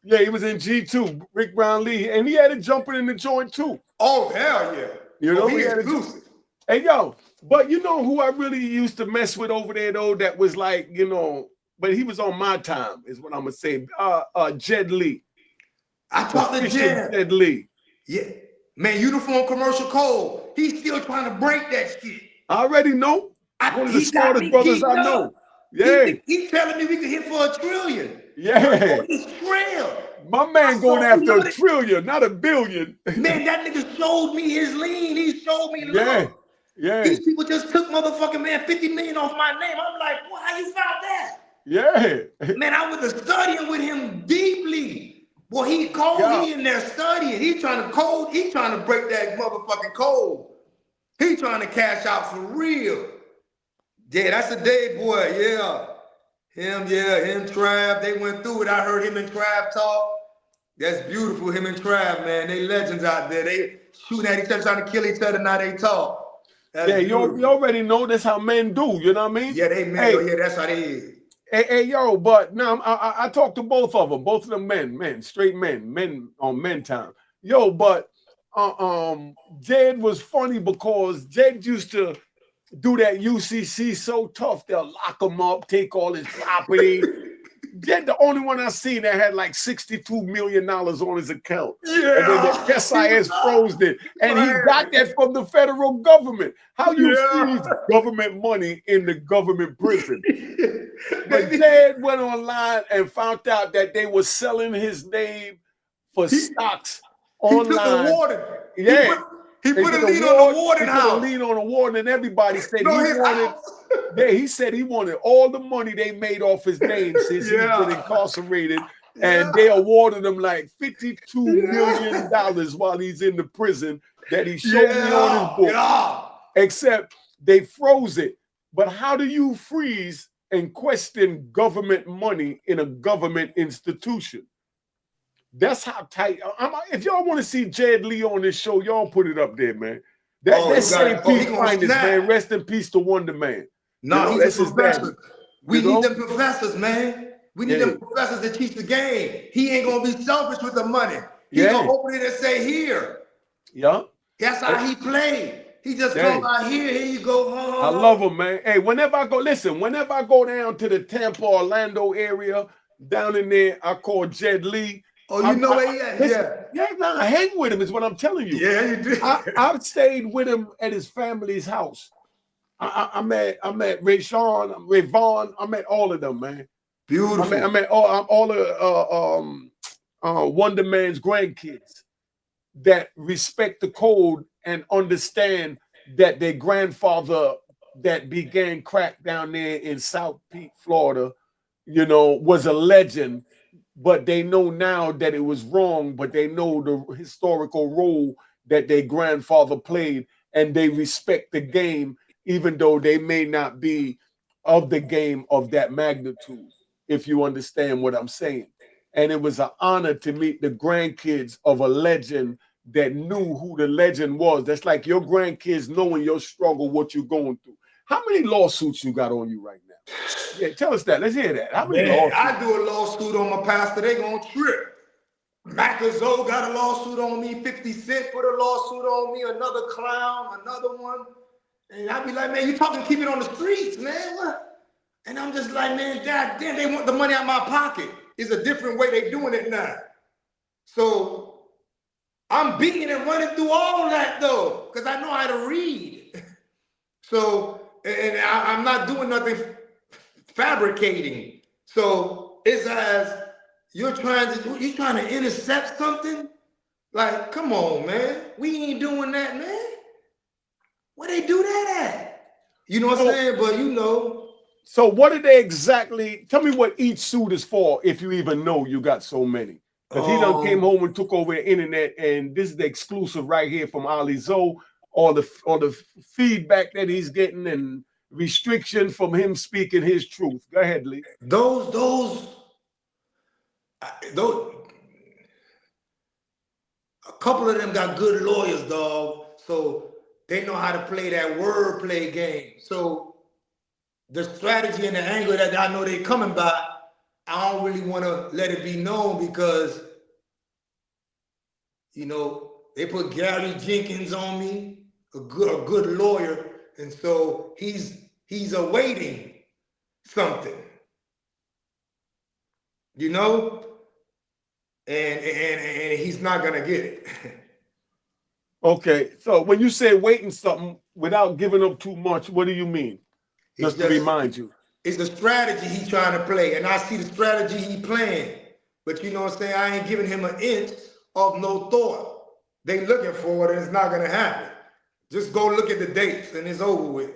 S1: Yeah, he was in G2, Rick Brownlee, and he had a jumper in the joint too.
S2: Oh hell yeah!
S1: You know,
S2: he had exclusive.
S1: Hey yo, but you know who I really used to mess with over there though? That was like, you know, but he was on my time, is what I'm gonna say. Jed Lee.
S2: I talked to
S1: Jed Lee.
S2: Yeah, man, Uniform Commercial Code. He's still trying to break that shit.
S1: I already know. One of the smartest brothers I know. Yeah.
S2: He's telling me we can hit for $1 trillion.
S1: Yeah. My man going after $1 trillion, not $1 billion.
S2: Man, that nigga showed me his lean. He showed me love.
S1: Yeah.
S2: These people just took motherfucking man 50 million off my name. I'm like, well, how you found that?
S1: Yeah.
S2: Man, I was studying with him deeply. Well, he code, he in there studying. He trying to break that motherfucking code. He trying to cash out for real. Yeah, that's a day boy, yeah. Him, Trav, they went through it. I heard him and Trav talk. That's beautiful, him and Trav, man. They legends out there. They shooting at each other, trying to kill each other, now they talk. That's
S1: you already know that's how men do, you know what I mean?
S2: Yeah, they men, that's how they is.
S1: Hey, yo, but now I talked to both of them men, straight men on men time. Yo, but Jed was funny because Jed used to do that UCC so tough, they'll lock him up, take all his property. Jed, the only one I seen that had like $62 million on his account. Yeah. And then the SIS froze it. And he got that from the federal government. How you freeze government money in the government prison? But Jed went online and found out that they were selling his name for stocks online.
S2: He took the warden.
S1: Yeah.
S2: He put a lien on the warden house.
S1: He put a lien on the warden, and everybody said he wanted. Yeah, he said he wanted all the money they made off his name since he's been incarcerated, and they awarded him like $52 million while he's in the prison that he showed me on his book. Yeah. Except they froze it. But how do you freeze and question government money in a government institution? That's how tight. If y'all want to see Jed Lee on this show, y'all put it up there, man. That's St. Pete finest, man. Rest in peace to Wonder Man.
S2: No, he's a professor. We need them professors, man. We need them professors to teach the game. He ain't gonna be selfish with the money. He's gonna open it and say, here.
S1: Yeah.
S2: That's how he played. He just come out here you go.
S1: I love him, man. Hey, whenever I go down to the Tampa, Orlando area, down in there, I call Jed Lee.
S2: Oh, you know where he at?
S1: I hang with him is what I'm telling you.
S2: Yeah, you do.
S1: I've stayed with him at his family's house. I met Ray Sean, Ray Vaughn. I met all of them, man.
S2: Beautiful.
S1: I met all of Wonder Man's grandkids that respect the code and understand that their grandfather that began crack down there in South Pete, Florida, was a legend. But they know now that it was wrong, but they know the historical role that their grandfather played, and they respect the game, even though they may not be of the game of that magnitude, if you understand what I'm saying. And it was an honor to meet the grandkids of a legend that knew who the legend was. That's like your grandkids knowing your struggle, what you're going through. How many lawsuits you got on you right now? Yeah, tell us that. Let's hear that. How many lawsuits?
S2: I do a lawsuit on my pastor, they gonna trip. Ali Zoe got a lawsuit on me, 50 Cent put a lawsuit on me, another clown, another one. And I be like, man, you talking keep it on the streets, man, what? And I'm just like, man, God damn, they want the money out of my pocket. It's a different way they doing it now. So I'm beating and running through all that though, because I know how to read. So, and I'm not doing nothing fabricating. So it's as you're trying to intercept something. Like, come on, man. We ain't doing that, man. Where they do that at? You know what I'm saying? But you know.
S1: So what did they exactly, tell me what each suit is for, if you even know you got so many. Because he done came home and took over the internet, and this is the exclusive right here from Ali Zoe, all the feedback that he's getting and restriction from him speaking his truth. Go ahead, Lee.
S2: Those a couple of them got good lawyers, dog. So they know how to play that wordplay game. So the strategy and the angle that I know they coming by, I don't really want to let it be known because, you know, they put Gary Jenkins on me, a good lawyer, and so he's awaiting something, you know, and he's not gonna get it.
S1: Okay, so when you say waiting something without giving up too much, what do you mean? Just to remind you.
S2: It's the strategy he's trying to play, and I see the strategy he playing. But you know what I'm saying? I ain't giving him an inch of no thought. They looking for it, and it's not gonna happen. Just go look at the dates, and it's over with.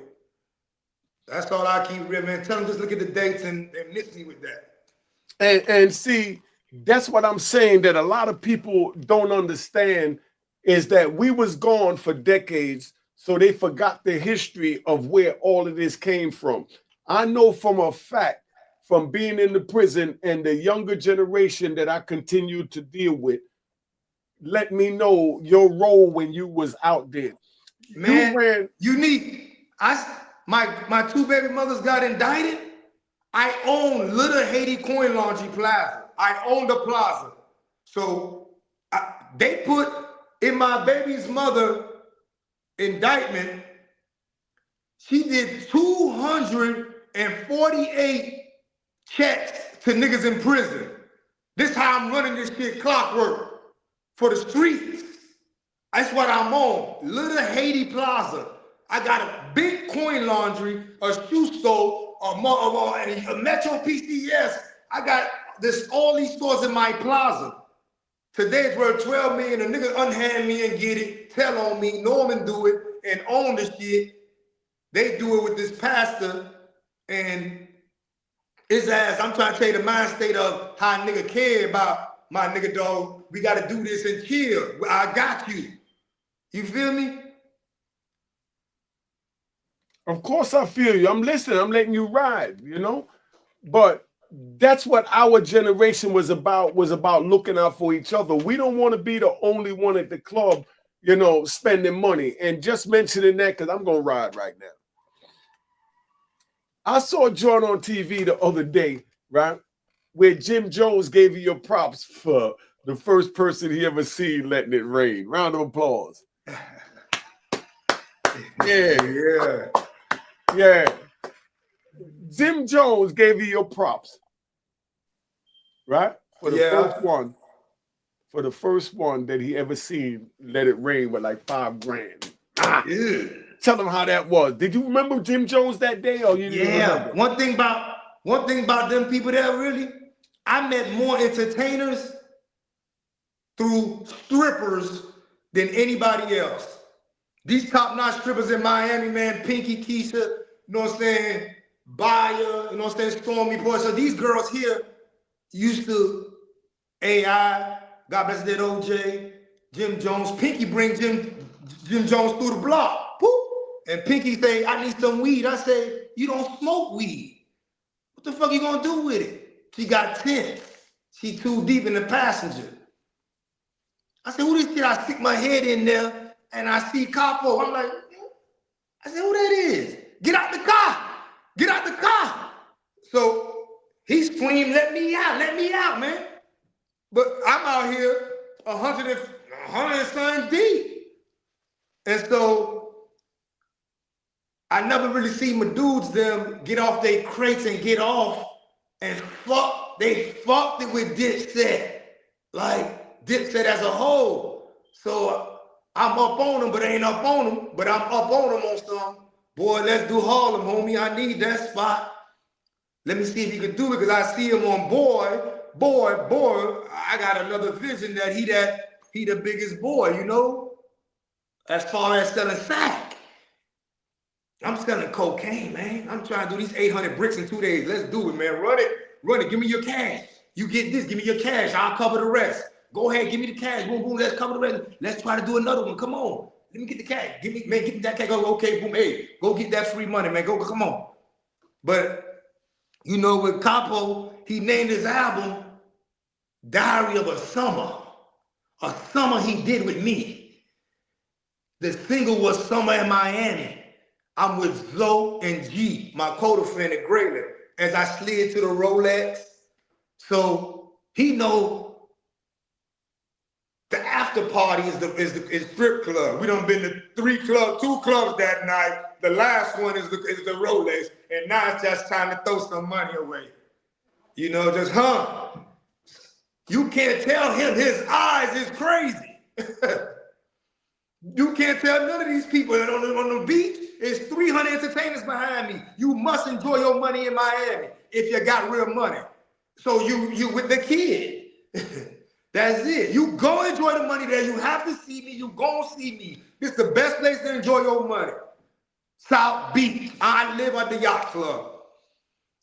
S2: That's all I keep real, man. Tell them just look at the dates and miss me with that.
S1: And see, that's what I'm saying that a lot of people don't understand is that we was gone for decades, so they forgot the history of where all of this came from. I know from a fact, from being in the prison and the younger generation that I continue to deal with, let me know your role when you was out there.
S2: Man,
S1: you ran
S2: unique. My two baby mothers got indicted. I own Little Haiti Coin Laundry Plaza. I own the plaza. So they put in my baby's mother indictment, she did 248 checks to niggas in prison. This how I'm running this shit clockwork for the streets. That's what I'm on. Little Haiti Plaza. I got a big coin laundry, a shoe store, a Metro PCS. I got all these stores in my plaza. Today's worth 12 million. A nigga unhand me and get it, tell on me, Norman do it, and own the shit. They do it with this pastor, and his ass, I'm trying to tell you the mind state of how a nigga care about my nigga dog. We got to do this and chill. I got you. You feel me?
S1: Of course I feel you. I'm listening. I'm letting you ride, you know? But that's what our generation was about looking out for each other. We don't want to be the only one at the club, you know, spending money. And just mentioning that, because I'm going to ride right now. I saw John on TV the other day, right, where Jim Jones gave you your props for the first person he ever seen letting it rain. Round of applause. Yeah. Jim Jones gave you your props, right? For the first one that he ever seen let it rain with like $5 grand. Tell him how that was. Did you remember Jim Jones that day, or you didn't remember?
S2: One thing about them people there, really, I met more entertainers through strippers than anybody else. These top-notch strippers in Miami, man, Pinky, Keisha, you know what I'm saying, Baya, you know what I'm saying, Stormy Boy. So these girls here used to AI, God bless that OJ, Jim Jones. Pinky bring Jim Jones through the block. Woo! And Pinky say, I need some weed. I say, you don't smoke weed. What the fuck you gonna do with it? She got 10. She too deep in the passenger. I said, who this kid? I stick my head in there and I see Capo. I'm like, I said, who that is? Get out the car. Get out the car. So he screamed, let me out, man. But I'm out here 100 and something deep. And so I never really seen my dudes them get off their crates and get off and they fucked it with Dipset. Like Dipset as a whole. So I'm up on them, but I ain't up on them. But I'm up on them on some. Boy, let's do Harlem, homie. I need that spot. Let me see if he can do it, because I see him on boy. I got another vision that he the biggest boy, you know? As far as selling sack. I'm selling cocaine, man. I'm trying to do these 800 bricks in 2 days. Let's do it, man. Run it. Give me your cash. You get this, give me your cash. I'll cover the rest. Go ahead, give me the cash. Boom, boom, let's cover the rest. Let's try to do another one. Come on. Let me get the cash. Give me that cash. Go, okay, boom, hey, go get that free money, man. Go, come on. But, you know, with Capo, he named his album Diary of a Summer he did with me. The single was Summer in Miami. I'm with Zoe and G, my co-defendant, Grayland, as I slid to the Rolex. So he know the after party is the strip club. We done been to 2 clubs that night. The last one is the Rolex, and now it's just time to throw some money away. You know, just You can't tell him his eyes is crazy. You can't tell none of these people that on the beach. It's 300 entertainers behind me. You must enjoy your money in Miami if you got real money. So you with the kid. That's it. You go enjoy the money there. You have to see me. You go see me. This is the best place to enjoy your money. South Beach. I live at the yacht club.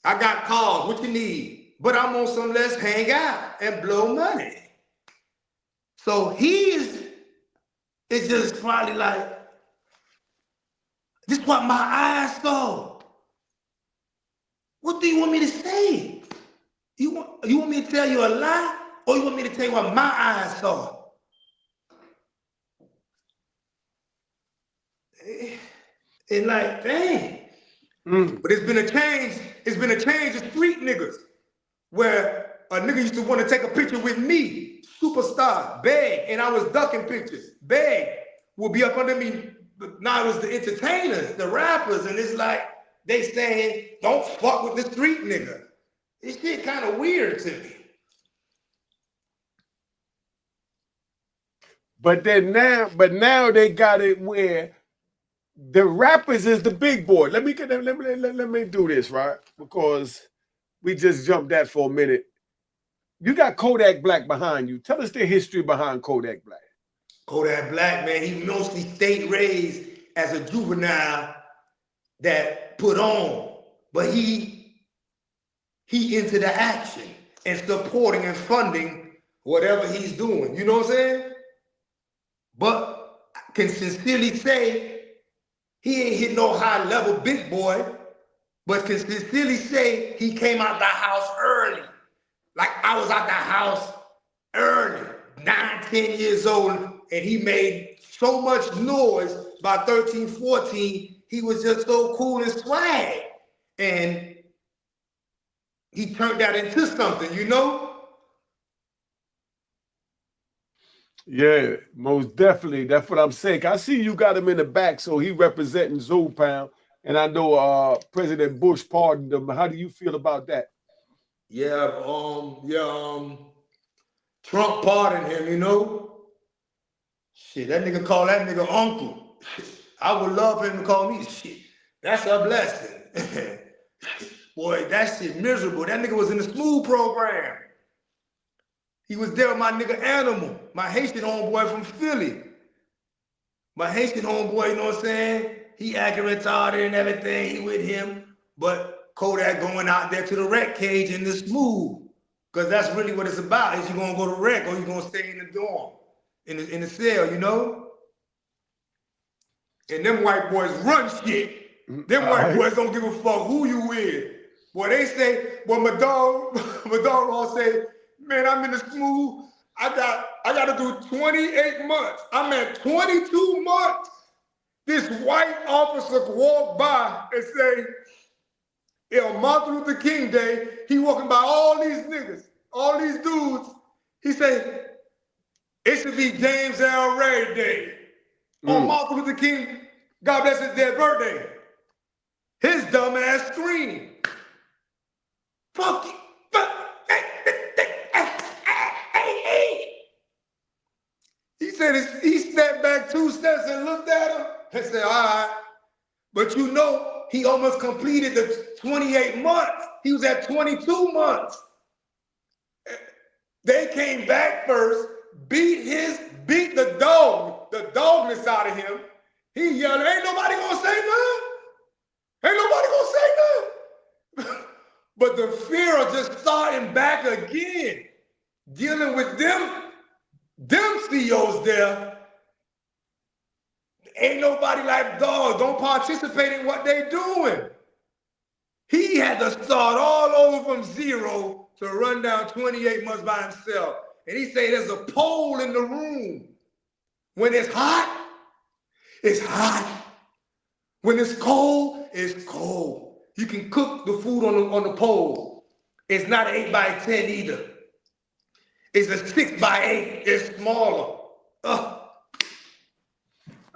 S2: I got cars. What you need? But I'm on some let's hang out and blow money. So it's just probably like, this is what my eyes saw. What do you want me to say? You want me to tell you a lie? Or you want me to tell you what my eyes saw? It's like, dang. But it's been a change. It's been a change of street niggas. Where a nigga used to want to take a picture with me, superstar, beg, and I was ducking pictures. Beg will be up under me. But now it was the entertainers, the rappers, and it's like they saying, don't fuck with the street nigga. This shit kind of weird to me.
S1: But now they got it where the rappers is the big boy. Let me do this, right? Because we just jumped that for a minute. You got Kodak Black behind you. Tell us the history behind Kodak Black.
S2: Kodak Black, man, he mostly state raised as a juvenile that put on, but he into the action and supporting and funding whatever he's doing. You know what I'm saying? But I can sincerely say he ain't hit no high level big boy, but can sincerely say he came out the house early. Like I was out the house early, 9, 10 years old, and he made so much noise by 13, 14, he was just so cool and swag. And he turned that into something, you know?
S1: Yeah, most definitely. That's what I'm saying. I see you got him in the back, so he representing Zoe Pound. And I know President Bush pardoned him. How do you feel about that?
S2: Yeah, Trump pardoned him, you know? Shit, that nigga called that nigga uncle. I would love for him to call me shit. That's a blessing. Boy, that shit miserable. That nigga was in the Smooth program. He was there with my nigga Animal, my Haitian homeboy from Philly. My Haitian homeboy, you know what I'm saying? He acting retarded and everything, he with him. But Kodak going out there to the rec cage in the Smooth. Because that's really what it's about. Is you gonna go to rec or you gonna stay in the dorm, in the cell, you know? And them white boys run shit. Them white boys don't give a fuck who you with. Boy, they say, well, my dog all say, man, I'm in the Smooth. I got to do 28 months. I'm at 22 months. This white officer could walk by and say, Martin Luther King Day, he walking by all these niggas, all these dudes. He say, it should be James L. Ray Day. On Martin Luther King, God bless his dead birthday. His dumb ass screamed. Fuck you. He said he stepped back 2 steps and looked at him and said, all right. But you know, he almost completed the 28 months. He was at 22 months. They came back first, beat the dogness out of him. He yelled, ain't nobody gonna say nothing. Ain't nobody gonna say nothing. But the fear of just starting back again, dealing with them CEOs there, ain't nobody like, dog, don't participate in what they doing. He had to start all over from zero to run down 28 months by himself. And he said there's a pole in the room. When it's hot, it's hot. When it's cold, it's cold. You can cook the food on the pole. It's not an 8x10 either. It's a 6x8. It's smaller. All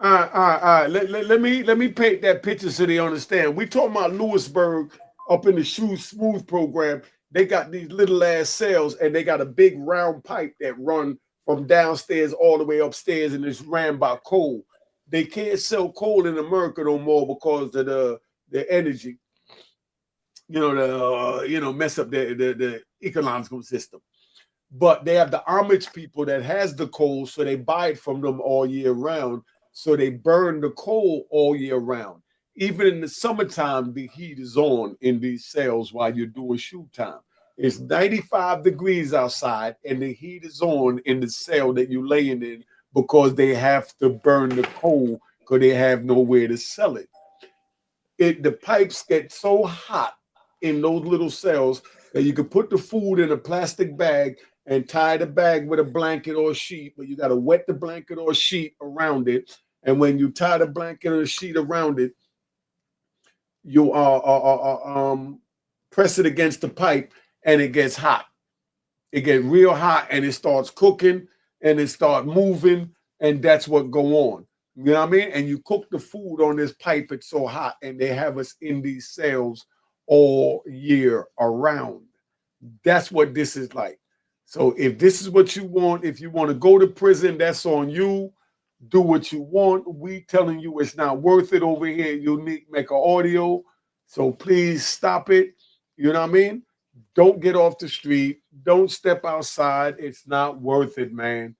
S1: right. Let me paint that picture so they understand. We talking about Lewisburg up in the Shoe Smooth program. They got these little ass cells and they got a big round pipe that run from downstairs all the way upstairs and it's ran by coal. They can't sell coal in America no more because of the energy. Mess up the ecological system. But they have the Amish people that has the coal, so they buy it from them all year round. So they burn the coal all year round. Even in the summertime, the heat is on in these cells while you're doing shoot time. It's 95 degrees outside, and the heat is on in the cell that you're laying in because they have to burn the coal because they have nowhere to sell it. The pipes get so hot in those little cells that you can put the food in a plastic bag and tie the bag with a blanket or a sheet, but you got to wet the blanket or sheet around it. And when you tie the blanket or sheet around it, you press it against the pipe and it gets hot. It gets real hot and it starts cooking and it starts moving, and that's what go on. You know what I mean? And you cook the food on this pipe, it's so hot, and they have us in these cells all year around. That's what this is like. So if this is what you want, if you want to go to prison, that's on you. Do what you want. We telling you it's not worth it over here at Unique Mecca Audio. So please stop it. You know what I mean? Don't get off the street. Don't step outside. It's not worth it, man.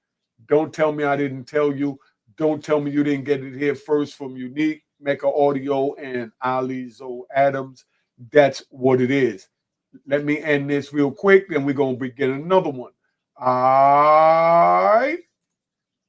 S1: Don't tell me I didn't tell you. Don't tell me you didn't get it here first from Unique Mecca Audio and Ali Zoe Adams. That's what it is. Let me end this real quick, then we're going to begin another one. All right.